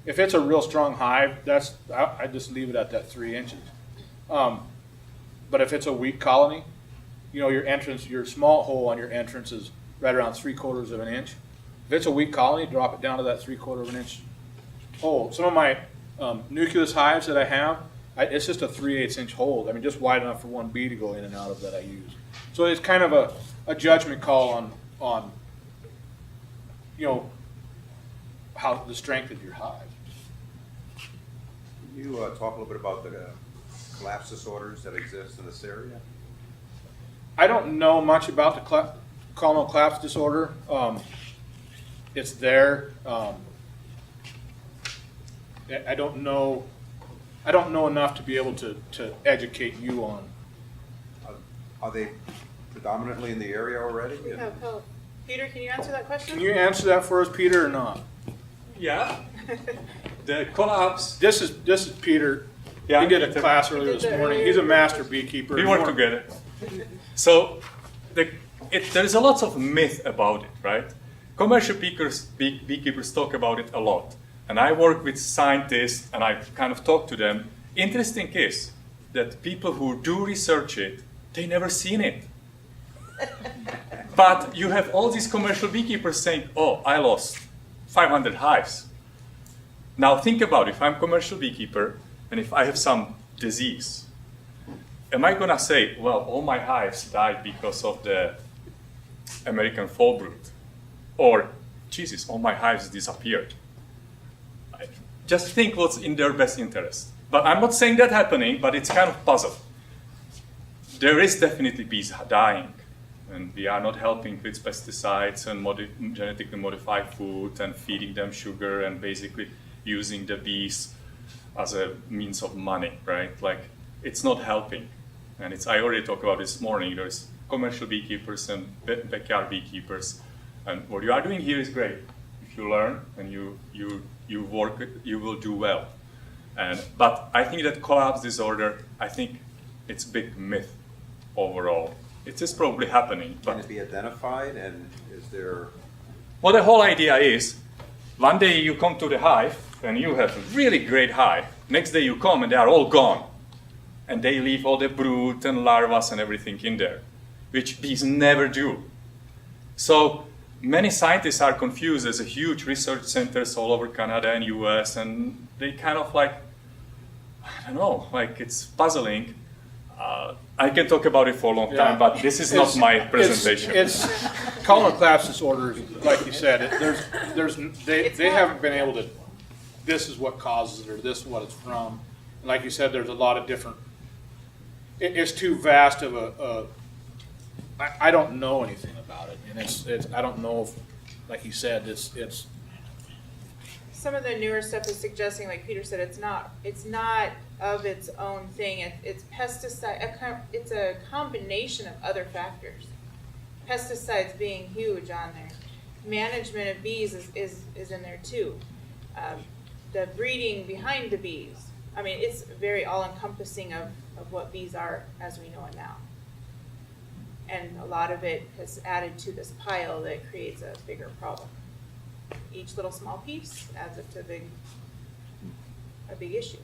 S1: If it's a real strong hive, I just leave it at that 3 inches. But if it's a weak colony, your small hole on your entrance is right around 3/4 of an inch. If it's a weak colony, drop it down to that 3/4 of an inch hole. Some of my nucleus hives that I have, it's just a 3/8 inch hole. I mean, just wide enough for one bee to go in and out of that I use. So it's kind of a judgment call on how the strength of your hive.
S3: Can you talk a little bit about the collapse disorders that exist in this area?
S1: I don't know much about the colonal collapse disorder. It's there. I don't know enough to be able to educate you on.
S3: Are they predominantly in the area already?
S2: We have help. Peter, can you answer that question?
S1: Can you answer that for us, Peter, or not?
S8: Yeah, the collapse.
S1: This is Peter.
S8: Yeah,
S1: He did a
S8: Peter.
S1: class earlier this morning. He's a master beekeeper.
S8: We work together. So there is a lot of myth about it, right? Commercial beekeepers talk about it a lot. And I work with scientists and I kind of talk to them. Interesting is that people who do research it, they never seen it. But you have all these commercial beekeepers saying, oh, I lost 500 hives. Now think about it. If I'm a commercial beekeeper and if I have some disease, am I gonna say, well, all my hives died because of the American fall brood? Or, Jesus, all my hives disappeared. Just think what's in their best interest. But I'm not saying that happening, but it's kind of puzzle. There is definitely bees dying, and we are not helping with pesticides and genetically modified food and feeding them sugar and basically using the bees as a means of money, right? Like, it's not helping. And I already talked about this morning, there's commercial beekeepers and backyard beekeepers. And what you are doing here is great. If you learn and you work, you will do well. But I think that collapse disorder, I think it's a big myth. overall. It is probably happening,
S3: Can
S8: but
S3: it be identified, and is there,
S8: well, the whole idea is one day you come to the hive and you have a really great hive. Next day you come and they are all gone. And they leave all the brood and larvae and everything in there, which bees never do. So many scientists are confused. There's a huge research centers all over Canada and US, and they kind of like, I don't know, like it's puzzling. I can talk about it for a long time,
S1: Yeah.
S8: but this is not my presentation.
S1: It's colon collapse disorders, like you said, they
S2: It's not-
S1: haven't been able to, this is what causes it, or this is what it's from. And like you said, there's a lot of different, it's too vast of I don't know anything about it. And it's I don't know if, like you said, it's
S2: Some of the newer stuff is suggesting, like Peter said, it's not of its own thing. It's pesticide. It's a combination of other factors. Pesticides being huge on there. Management of bees is in there too. The breeding behind the bees. I mean, it's very all-encompassing of what bees are as we know it now. And a lot of it has added to this pile that creates a bigger problem. Each little small piece adds up to a big issue.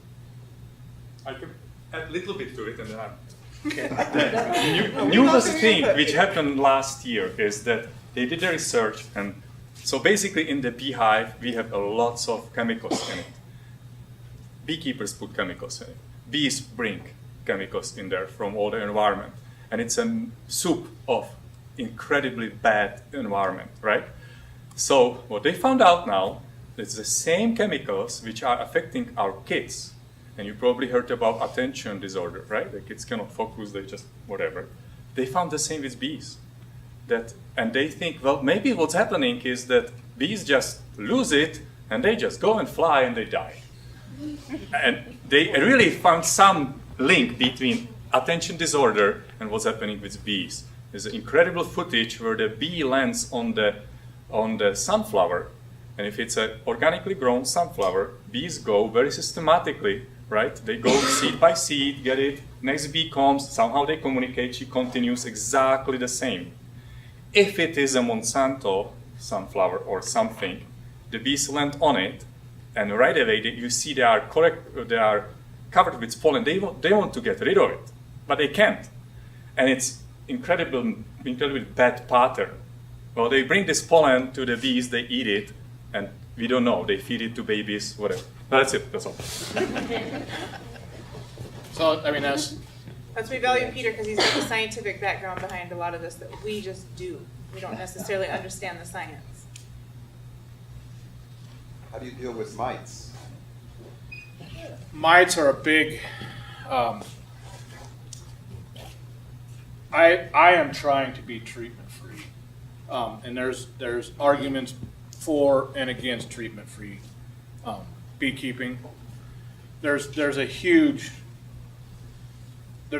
S8: I can add a little bit to it, and then I'm. The newest thing which happened last year is that they did the research, and so basically in the beehive we have lots of chemicals in it. Beekeepers put chemicals in it. Bees bring chemicals in there from all the environment, and it's a soup of incredibly bad environment, right? So what they found out now is the same chemicals which are affecting our kids. And you probably heard about attention disorder, right? The kids cannot focus, they just whatever. They found the same with bees. And they think, well, maybe what's happening is that bees just lose it and they just go and fly and they die. And they really found some link between attention disorder and what's happening with bees. There's incredible footage where the bee lands on the sunflower, and if it's an organically grown sunflower, bees go very systematically, right? They go seed by seed, get it, next bee comes, somehow they communicate, she continues exactly the same. If it is a Monsanto sunflower or something, the bees land on it, and right away you see they are covered with pollen. They want to get rid of it, but they can't. And it's incredibly bad pattern. Well, they bring this pollen to the bees, they eat it, and we don't know. They feed it to babies, whatever. That's it. That's all.
S1: so I mean that's
S2: We value Peter because he's got the scientific background behind a lot of this that we just do. We don't necessarily understand the science.
S3: how do you deal with mites?
S1: mites are a big. I am trying to be treatment free, and there's arguments for and against treatment free beekeeping. There's a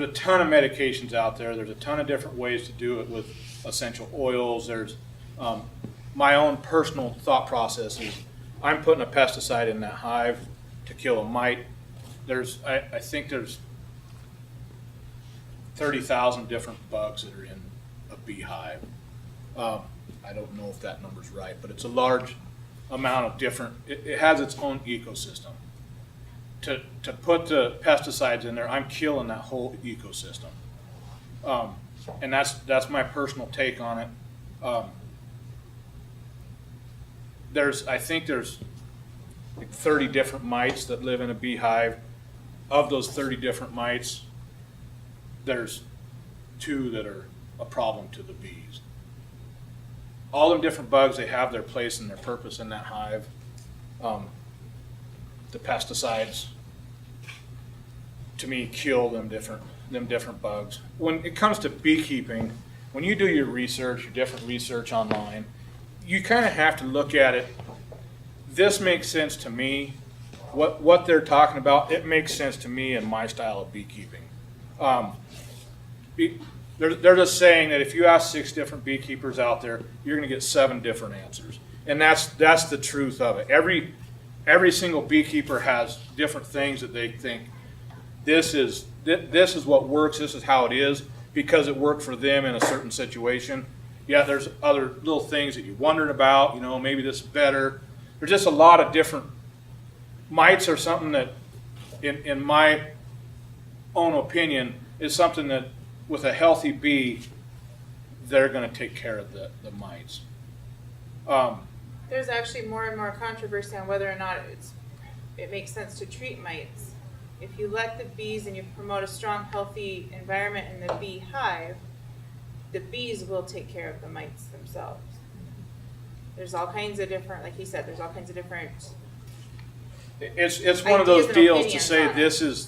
S1: ton of medications out there. There's a ton of different ways to do it with essential oils. There's my own personal thought process is I'm putting a pesticide in that hive to kill a mite. I think there's 30,000 different bugs that are in a beehive. I don't know if that number's right, but it's a large amount of different, it has its own ecosystem. To put the pesticides in there, I'm killing that whole ecosystem. And that's my personal take on it. I think there's like 30 different mites that live in a beehive. Of those 30 different mites, there's 2 that are a problem to the bees. All them different bugs, they have their place and their purpose in that hive. The pesticides, to me, kill them different bugs. When it comes to beekeeping, when you do your research, your different research online, you kind of have to look at it. This makes sense to me. What they're talking about, it makes sense to me in my style of beekeeping. They're just saying that if you ask 6 different beekeepers out there, you're going to get 7 different answers, and that's the truth of it. Every single beekeeper has different things that they think this is what works. This is how it is. because it worked for them in a certain situation. Yeah, there's other little things that you're wondering about, you know, maybe this is better. There's just a lot of different mites are something that, in my own opinion, is something that with a healthy bee, they're going to take care of the mites.
S2: There's actually more and more controversy on whether or not it makes sense to treat mites. If you let the bees and you promote a strong, healthy environment in the bee hive, the bees will take care of the mites themselves. There's all kinds of different, like he said, there's all kinds of different.
S1: It's one of those
S2: Ideas and
S1: deals to
S2: opinions
S1: say
S2: on it.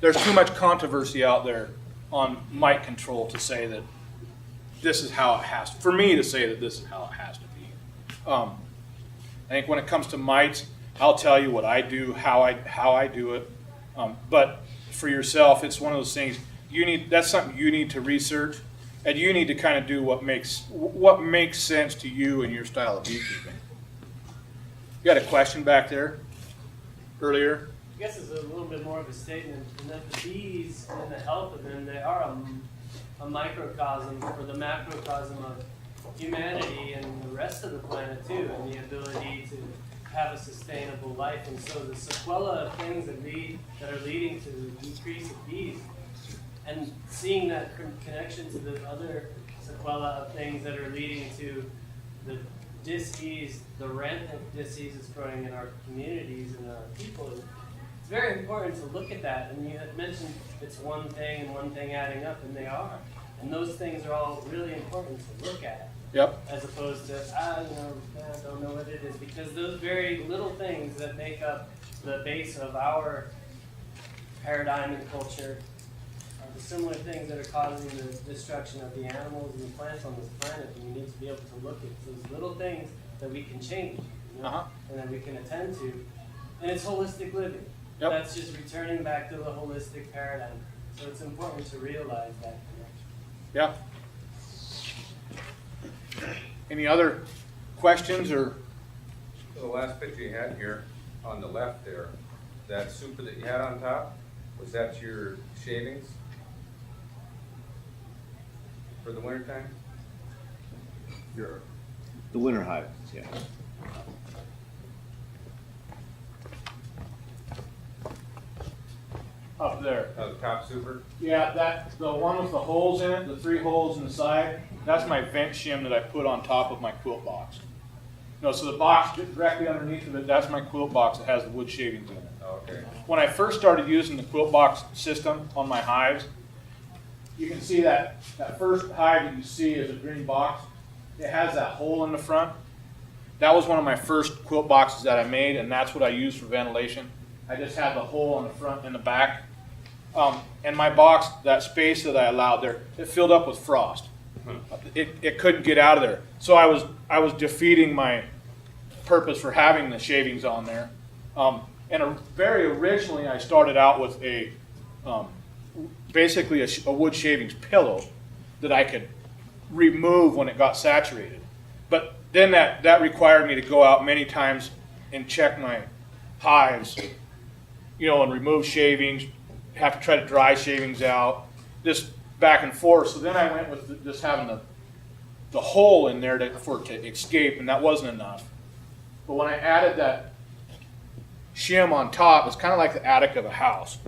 S1: there's too much controversy out there on mite control to say that this is how it has, for me to say that this is how it has to be. I think when it comes to mites, I'll tell you what I do, how I do it. But for yourself, it's one of those things that's something you need to research, and you need to kind of do what makes sense to you and your style of beekeeping. You got a question back there earlier?
S9: I guess it's a little bit more of a statement in that the bees and the health of them, they are a microcosm for the macrocosm of humanity and the rest of the planet too, and the ability to have a sustainable life. And so the sequela of things that are leading to the decrease of bees, and seeing that connection to the other sequela of things that are leading to the dis-ease, the rampant dis-ease that's growing in our communities and our people. It's very important to look at that. And you had mentioned it's one thing and one thing adding up, and they are. And those things are all really important to look at.
S1: Yep.
S9: As opposed to, I don't know what it is. Because those very little things that make up the base of our paradigm and culture are the similar things that are causing the destruction of the animals and the plants on this planet. And we need to be able to look at those little things that we can change, you know, and that we can attend to. And it's holistic living.
S1: Yep.
S9: That's just returning back to the holistic paradigm. So it's important to realize that connection.
S1: Yeah. Any other questions or?
S10: So the last picture you had here on the left there, that super that you had on top, was that your shavings for the winter time?
S11: The winter hive, yeah.
S1: Up there.
S10: The top super?
S1: Yeah, the one with the holes in it, the 3 holes in the side, that's my vent shim that I put on top of my quilt box. No, so the box directly underneath of it, that's my quilt box that has the wood shavings in it.
S10: Okay.
S1: When I first started using the quilt box system on my hives, you can see that first hive that you see is a green box. It has that hole in the front. That was one of my first quilt boxes that I made, and that's what I used for ventilation. I just had the hole in the front and the back. And my box, that space that I allowed there, it filled up with frost. It couldn't get out of there. So I was defeating my purpose for having the shavings on there. Very originally, I started out with basically a wood shavings pillow that I could remove when it got saturated. But then that required me to go out many times and check my hives, you know, and remove shavings, have to try to dry shavings out, just back and forth. So then I went with just having the hole in there for it to escape, and that wasn't enough. But when I added that shim on top, it's kind of like the attic of a house.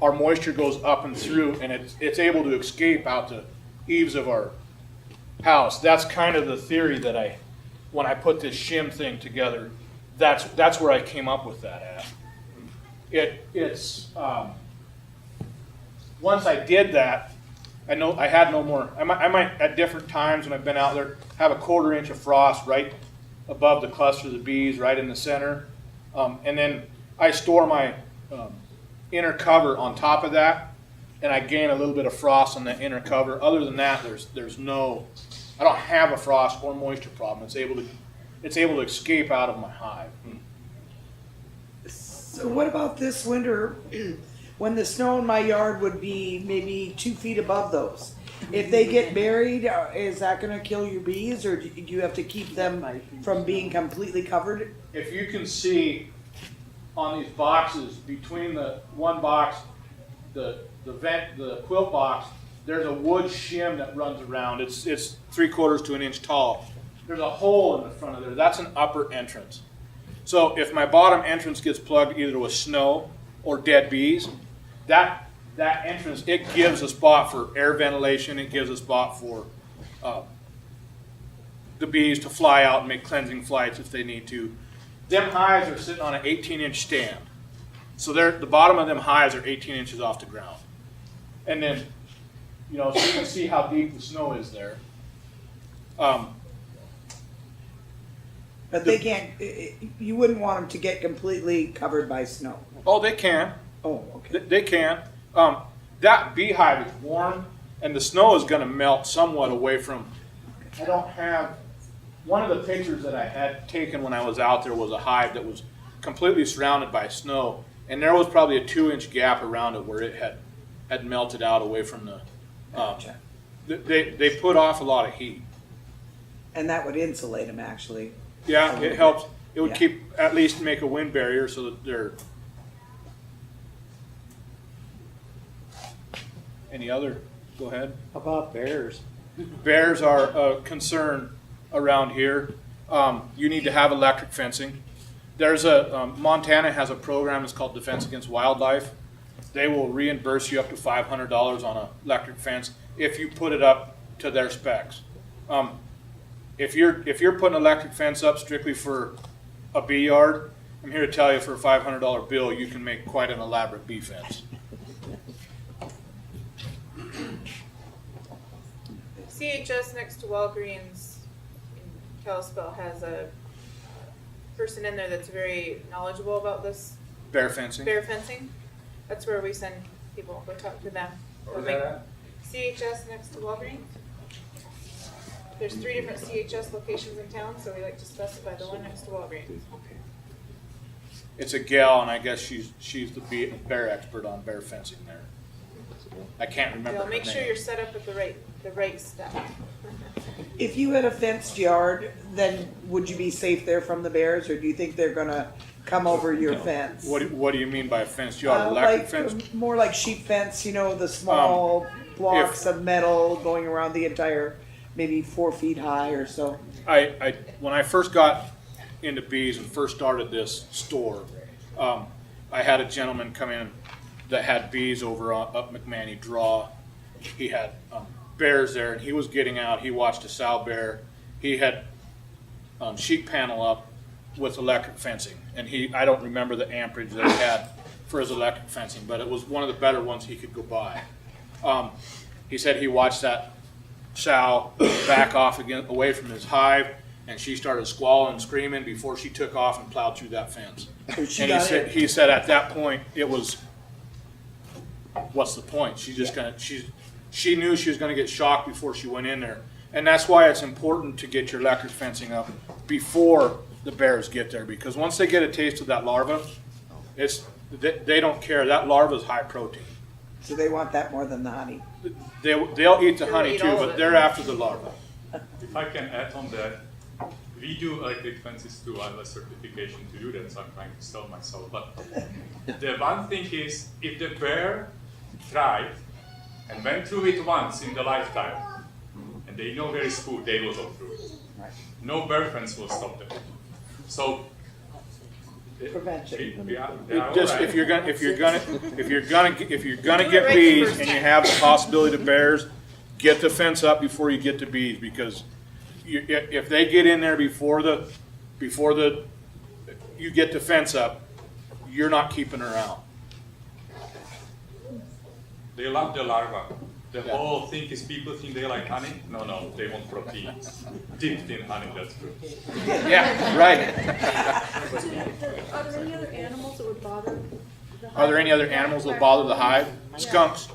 S1: Our moisture goes up and through, and it's able to escape out the eaves of our house. That's kind of the theory that when I put this shim thing together, that's where I came up with that at. It's once I did that, I had no more. I might at different times when I've been out there have a 1/4 inch of frost right above the cluster of the bees, right in the center, and then I store my inner cover on top of that, and I gain a little bit of frost on the inner cover. Other than that, there's no. I don't have a frost or moisture problem. It's able to escape out of my hive.
S5: So what about this winter, when the snow in my yard would be maybe 2 feet above those? If they get buried, is that going to kill your bees, or do you have to keep them from being completely covered?
S1: If you can see on these boxes, between the one box, the quilt box, there's a wood shim that runs around. It's 3/4 to an inch tall. There's a hole in the front of there. That's an upper entrance. So if my bottom entrance gets plugged either with snow or dead bees, that entrance, it gives a spot for air ventilation. It gives a spot for the bees to fly out and make cleansing flights if they need to. Them hives are sitting on an 18-inch stand. So the bottom of them hives are 18 inches off the ground. And then, so you can see how deep the snow is there.
S5: But they can't, you wouldn't want them to get completely covered by snow.
S1: Oh, they can.
S5: Oh, okay.
S1: They can. That beehive is warm, and the snow is going to melt somewhat away from. I don't have. One of the pictures that I had taken when I was out there was a hive that was completely surrounded by snow, and there was probably a 2-inch gap around it where it had melted out away from the.
S5: Gotcha.
S1: They put off a lot of heat.
S5: And that would insulate them, actually.
S1: Yeah, it helps. It would
S5: Yeah.
S1: keep, at least make a wind barrier so that they're. Any other? Go ahead.
S11: How about bears?
S1: Bears are a concern around here. You need to have electric fencing. There's Montana has a program that's called Defense Against Wildlife. They will reimburse you up to $500 on an electric fence if you put it up to their specs. If you're putting an electric fence up strictly for a bee yard, I'm here to tell you for a $500 bill, you can make quite an elaborate bee fence.
S2: CHS next to Walgreens in Kalispell has a person in there that's very knowledgeable about this
S1: Bear fencing.
S2: bear fencing. That's where we send people, go talk to them.
S10: Where's
S2: They'll
S10: that
S2: make- CHS next to Walgreens. There's 3 different CHS locations in town, so we like to specify the one next to Walgreens.
S1: It's a gal, and I guess she's the bear expert on bear fencing there. I can't remember
S2: They'll
S1: her
S2: make sure
S1: name.
S2: you're set up at the right step.
S5: If you had a fenced yard, then would you be safe there from the bears, or do you think they're gonna come over your fence?
S1: What do you mean by a fenced yard?
S5: Like,
S1: Electric fence?
S5: more like sheep fence, the small blocks of metal going around the entire, maybe 4 feet high or so.
S1: When I first got into bees and first started this store, I had a gentleman come in that had bees over up McManny Draw. He had bears there, and he was getting out. He watched a sow bear. He had sheet panel up with electric fencing, and I don't remember the amperage that he had for his electric fencing, but it was one of the better ones he could go buy. He said he watched that sow back off again away from his hive, and she started squalling and screaming before she took off and plowed through that fence. And he said at that point it was, what's the point? She knew she was gonna get shocked before she went in there. And that's why it's important to get your electric fencing up before the bears get there, because once they get a taste of that larva, they don't care. That larva is high protein.
S5: So they want that more than the honey.
S1: They'll eat the
S2: They'll
S1: honey
S2: eat
S1: too,
S2: all of
S1: but
S2: it.
S1: they're after the larva.
S8: If I can add on that, we do electric fences too. I have a certification to do that, so I'm trying to sell myself. But the one thing is, if the bear tried and went through it once in the lifetime, and they know there is food, they will go through it. No bear fence will stop them. So
S5: Prevention.
S1: If you're gonna
S2: Do
S1: get
S2: it right the
S1: bees
S2: first
S1: and you
S2: time.
S1: have the possibility of bears, get the fence up before you get to bees, because if they get in there before you get the fence up, you're not keeping her out.
S8: They love the larva. The
S1: Yeah.
S8: whole thing is people think they like honey. No, they want protein. Dipped in honey, that's true.
S1: Yeah, right.
S12: Are there any other animals that would bother the hive?
S1: Are there any other animals that bother the hive? Skunks.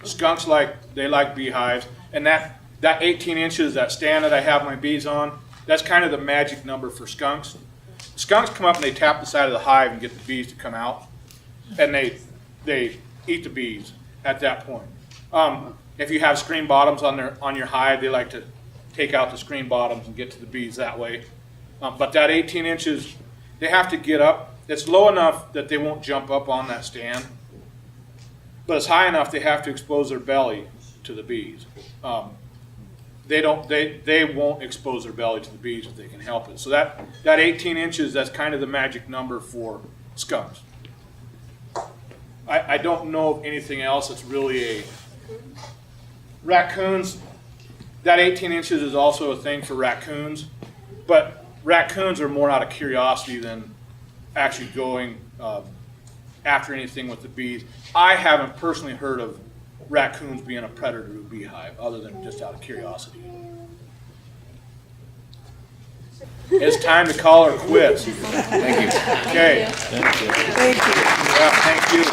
S1: Skunks they like beehives, and that 18 inches, that stand that I have my bees on, that's kind of the magic number for skunks. Skunks come up and they tap the side of the hive and get the bees to come out, and they eat the bees at that point. If you have screen bottoms on your hive, they like to take out the screen bottoms and get to the bees that way. But that 18 inches, they have to get up. It's low enough that they won't jump up on that stand, but it's high enough they have to expose their belly to the bees. They won't expose their belly to the bees if they can help it. So that 18 inches, that's kind of the magic number for skunks. I don't know of anything else that's really raccoons. That 18 inches is also a thing for raccoons, but raccoons are more out of curiosity than actually going after anything with the bees. I haven't personally heard of raccoons being a predator to a beehive, other than just out of curiosity. It's time to call her quits.
S3: Thank you.
S1: Okay.
S5: Thank you.
S1: Yeah, thank you.